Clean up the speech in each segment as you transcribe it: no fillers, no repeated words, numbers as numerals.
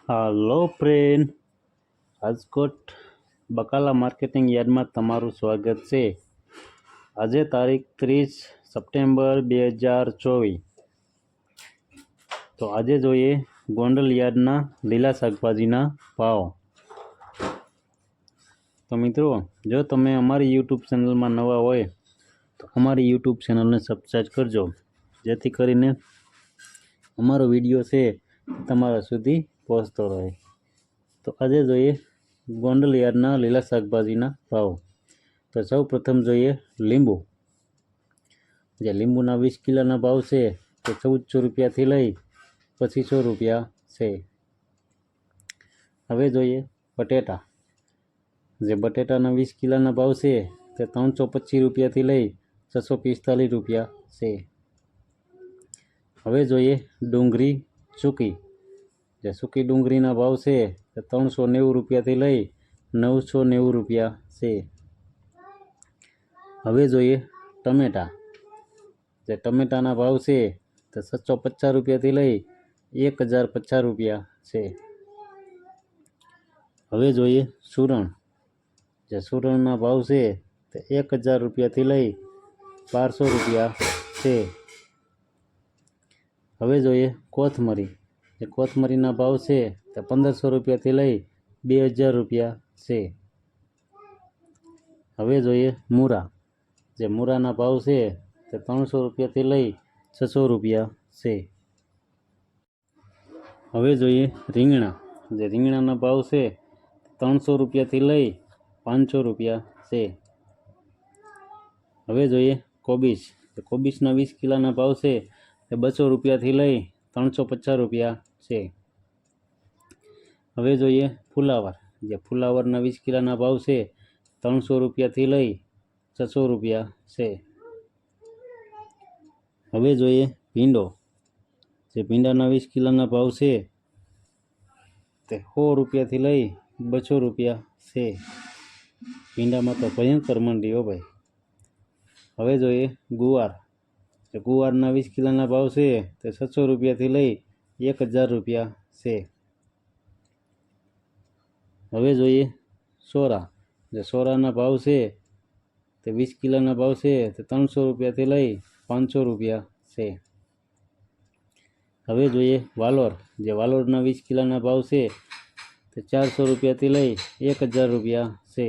હાલો friend, Rajkot બકાલા marketing યાર્ડમાં તમારું સ્વાગત છે. આજે તારીખ 30 સપ્ટેમ્બર 2024. તો આજે જોઈએ ગોંડલ યાર્ડના લીલા શાકભાજીના ભાવ. તો મિત્રો, જો તમે અમારી યુટ્યુબ ચેનલમાં નવા હોય તો અમારી યુટ્યુબ ચેનલને સબસ્ક્રાઈબ કરજો, જેથી કરીને અમારો વિડીયો છે તમારા સુધી પહોંચતો રહે. તો આજે જોઈએ ગોંડલ યાર્ડના લીલા શાકભાજીના ભાવ. તો સૌ પ્રથમ જોઈએ લીંબુ. જે લીંબુના 20 કિલોના ભાવ છે તે 1400 રૂપિયાથી લઈ 2500 રૂપિયા છે. હવે જોઈએ બટેટા. જે બટેટાના 20 કિલોના ભાવ છે તે 325 રૂપિયાથી લઈ 645 રૂપિયા છે. હવે જોઈએ ડુંગળી સૂકી. જે સૂકી ડુંગળીના ભાવ છે તે 390 રૂપિયાથી લઈ 990 રૂપિયા છે. હવે જોઈએ ટમેટા. જે ટમેટાના ભાવ છે તે 750 રૂપિયાથી લઈ 1050 રૂપિયા છે. હવે જોઈએ સુરણ. જે સુરણના ભાવ છે તે 1000 રૂપિયાથી લઈ 1200 રૂપિયા છે. હવે જોઈએ કોથમરી. જે કોથમરીના ભાવ છે તે 1500 રૂપિયાથી લઈ 2000 રૂપિયા છે. હવે જોઈએ મૂરા. જે મૂરાના ભાવ છે તે 300 રૂપિયાથી લઈ 600 રૂપિયા છે. હવે જોઈએ રીંગણા. જે રીંગણાના ભાવ છે 300 રૂપિયાથી લઈ 500 રૂપિયા છે. હવે જોઈએ કોબીજ. કોબીજના 20 કિલોના ભાવ છે તે 200 રૂપિયાથી લઈ 350 રૂપિયા છે. હવે જોઈએ ફુલાવર. જે ફુલાવરના 20 કિલોના ભાવ છે 300 રૂપિયાથી લઈ 600 રૂપિયા છે. હવે જોઈએ ભીંડો. જે ભીંડાના 20 કિલોના ભાવ છે તે 100 રૂપિયાથી લઈ 200 રૂપિયા છે. ભીંડામાં તો ભયંકર મંડી હો ભાઈ. હવે જોઈએ ગુવાર. જે ગુવારના 20 કિલોના ભાવ છે તે 600 રૂપિયાથી લઈ 1000 રૂપિયા છે. હવે જોઈએ સોરા. જે સોરાના ભાવ છે તે 20 કિલોના ભાવ છે તે 300 રૂપિયાથી લઈ 500 રૂપિયા છે. હવે જોઈએ વાલોર. જે વાલોરના 20 કિલોના ભાવ છે તે 400 રૂપિયાથી લઈ 1000 રૂપિયા છે.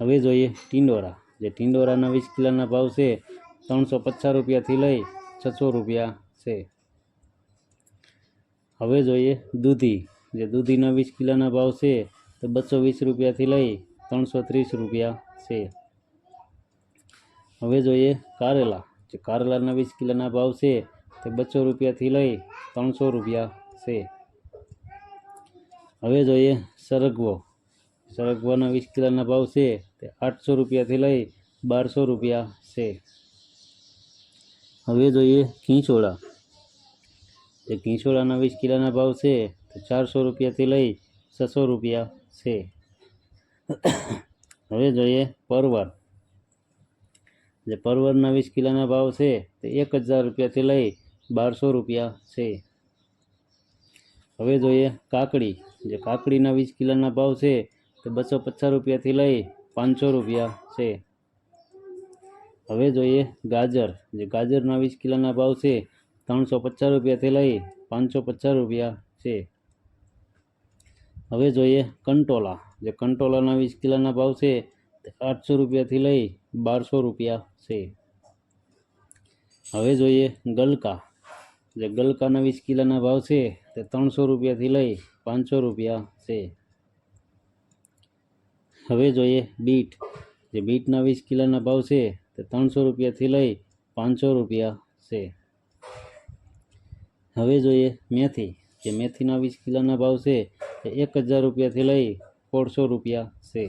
હવે જોઈએ ટિંડોરા. જે ટિંડોરાના 20 કિલોના ભાવ છે 350 રૂપિયાથી લઈ 600 રૂપિયા છે. હવે જોઈએ દૂધી. જે દૂધીના 20 કિલોના ભાવ છે તે 220 રૂપિયાથી લઈ 330 રૂપિયા છે. હવે જોઈએ કારેલા. જે કારેલાના 20 કિલોના ભાવ છે તે 200 રૂપિયાથી લઈ 300 રૂપિયા છે. હવે જોઈએ સરગવો. સરગવાના 20 કિલોના ભાવ છે તે 800 રૂપિયાથી લઈ 1200 રૂપિયા છે. હવે જોઈએ ઘીંચોળા. જે ઘીંચોળાના 20 કિલોના ભાવ છે તે 400 રૂપિયાથી લઈ 600 રૂપિયા છે. હવે જોઈએ પરવર. જે પરવરના 20 કિલોના ભાવ છે તે 1000 રૂપિયાથી લઈ 1200 રૂપિયા છે. હવે જોઈએ કાકડી. જે કાકડીના 20 કિલોના ભાવ છે તે 250 રૂપિયાથી લઈ 500 રૂપિયા છે. હવે જોઈએ ગાજર. જે ગાજરના 20 કિલોના ભાવ છે 350 રૂપિયાથી લઈ 550 રૂપિયા છે. હવે જોઈએ કંટોલા. જે કંટોલાના 20 કિલોના ભાવ છે તે 800 રૂપિયાથી લઈ 1200 રૂપિયા છે. હવે જોઈએ ગલકા. જે ગલકાના 20 કિલોના ભાવ છે તે 300 રૂપિયાથી લઈ 500 રૂપિયા છે. હવે જોઈએ બીટ. જે બીટના 20 કિલોના ભાવ છે તે 300 રૂપિયાથી લઈ 500 રૂપિયા છે. હવે જોઈએ મેથી. જે મેથીના 20 કિલોના ભાવ છે તે 1000 રૂપિયાથી લઈ 150 રૂપિયા છે.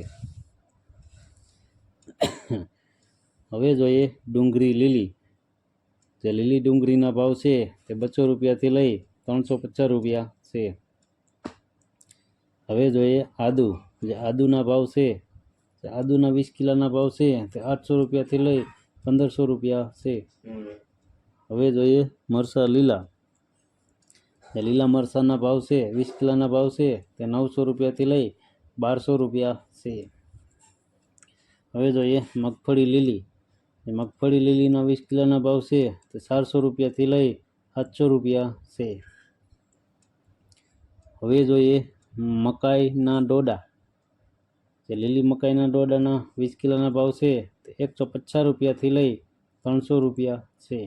હવે જોઈએ ડુંગળી લીલી. જે લીલી ડુંગળીના ભાવ છે તે 200 રૂપિયાથી લઈ 350 રૂપિયા છે. હવે જોઈએ આદુ. જે આદુના ભાવ છે તે આદુના 20 કિલોના ભાવ છે તે 800 રૂપિયાથી લઈ 1500 રૂપિયા છે. હવે જોઈએ મરચાં લીલા. જે લીલા મરચાંના ભાવ છે 20 કિલોના ભાવ છે તે 900 રૂપિયાથી લઈ 1200 રૂપિયા છે. હવે જોઈએ મગફળી લીલી. મગફળી લીલીના 20 કિલોના ભાવ છે તે 400 રૂપિયાથી લઈ 700 રૂપિયા છે. હવે જોઈએ મકાઈના ડોડા. જે લીલી મકાઈના ડોડાના 20 કિલોના ભાવ છે તે 150 રૂપિયાથી લઈ 300 રૂપિયા છે.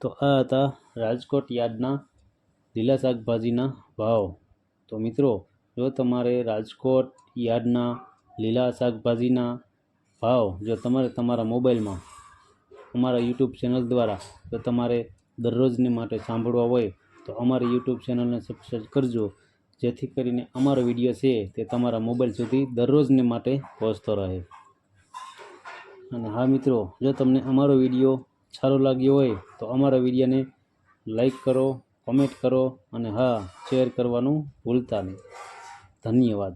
તો આ હતા રાજકોટ યાર્ડના લીલા શાકભાજીના ભાવ. તો મિત્રો, જો તમારે રાજકોટ યાર્ડના લીલા શાકભાજીના ભાવ જો તમારે તમારા મોબાઈલમાં અમારા યુટ્યુબ ચેનલ દ્વારા જો તમારે દરરોજને માટે સાંભળવા હોય તો અમારી યુટ્યુબ ચેનલને સબસ્ક્રાઈબ કરજો, જેથી કરીને અમારો વિડીયો છે તે તમારા મોબાઈલ સુધી દરરોજને માટે પહોંચતો રહે. અને હા મિત્રો, જો તમને અમારો વિડીયો સારો લાગ્યો હોય તો અમારા વિડીયોને લાઈક કરો, કોમેન્ટ કરો અને હા, શેર કરવાનું ભૂલતા નહીં. ધન્યવાદ.